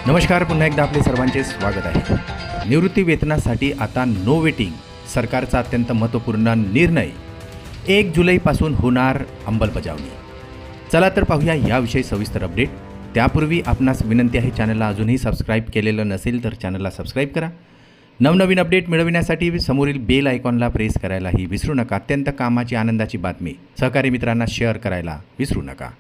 नमस्कार, पुन्हा एकदा आपले सर्वांचे स्वागत आहे। निवृत्ती वेतनासाठी आता नो वेटिंग, सरकारचा अत्यंत महत्त्वपूर्ण निर्णय। 1 जुलैपासून होणार अंमलबजावणी। चला तर पाहूया याविषयी सविस्तर अपडेट। त्यापूर्वी आपणास विनंती आहे, चॅनलला अजूनही सबस्क्राईब केलेलं नसेल तर चॅनलला सबस्क्राईब करा। नवनवीन अपडेट मिळविण्यासाठी समोरील बेल आयकॉनला प्रेस करायलाही विसरू नका। अत्यंत कामाची आनंदाची बातमी सहकारी मित्रांना शेअर करायला विसरू नका।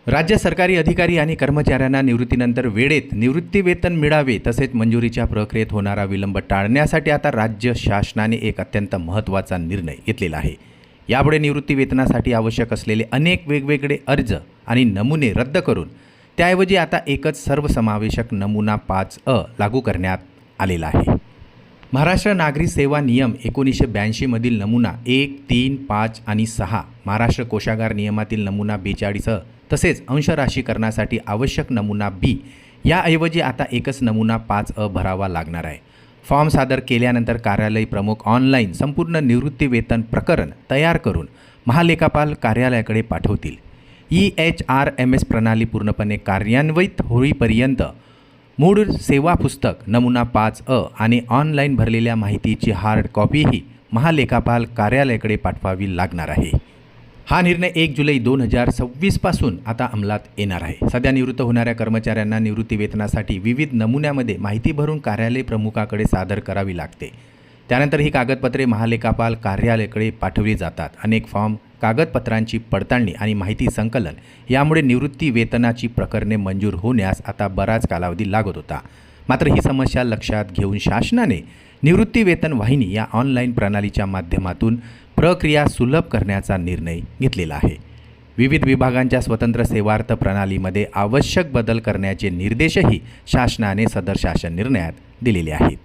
राज्य सरकारी अधिकारी आणि कर्मचाऱ्यांना निवृत्तीनंतर वेळेत निवृत्ती वेतन मिळावे तसेच मंजुरीच्या प्रक्रियेत होणारा विलंब टाळण्यासाठी आता राज्य शासनाने एक अत्यंत महत्त्वाचा निर्णय घेतलेला आहे। यापुढे निवृत्ती वेतनासाठी आवश्यक असलेले अनेक वेगवेगळे अर्ज आणि नमुने रद्द करून त्याऐवजी आता एकच सर्वसमावेशक नमुना 5A लागू करण्यात आलेला आहे। महाराष्ट्र नागरी सेवा नियम 1982 मधील नमुना 1, 3, 5 आणि 6, महाराष्ट्र कोषागार नियमातील नमुना 42 तसेच अंशराशीकरणासाठी आवश्यक नमुना B याऐवजी आता एकच नमुना 5A भरावा लागणार आहे। फॉर्म सादर केल्यानंतर कार्यालय प्रमुख ऑनलाईन संपूर्ण निवृत्ती वेतन प्रकरण तयार करून महालेखापाल कार्यालयाकडे पाठवतील। EHRMS प्रणाली पूर्णपणे कार्यान्वित होईपर्यंत मूळ सेवा पुस्तक नमुना 5A आणि ऑनलाईन भरलेल्या माहितीची हार्ड कॉपीही महालेखापाल कार्यालयाकडे पाठवावी लागणार आहे। हा निर्णय 1 जुलै 2026 पासून आता अंमलात येणार आहे। सध्या निवृत्त होणाऱ्या कर्मचाऱ्यांना निवृत्ती वेतनासाठी विविध नमुन्यामध्ये माहिती भरून कार्यालय प्रमुखाकडे सादर करावी लागते। त्यानंतर ही कागदपत्रे महालेखापाल कार्यालयाकडे पाठवली जातात। अनेक फॉर्म, कागदपत्रांची पडताळणी आणि माहिती संकलन यामुळे निवृत्ती वेतनाची प्रकरणे मंजूर होण्यास आता बराच कालावधी लागत होता। मात्र ही समस्या लक्षात घेऊन शासनाने निवृत्ती वेतन वाहिनी या ऑनलाईन प्रणालीच्या माध्यमातून प्रक्रिया सुलभ करण्याचा निर्णय घेतलेला आहे। विविध विभागांच्या स्वतंत्र सेवार्थ प्रणालीमध्ये आवश्यक बदल करण्याचे निर्देशही शासनाने सदर शासन निर्णयात दिलेले आहेत।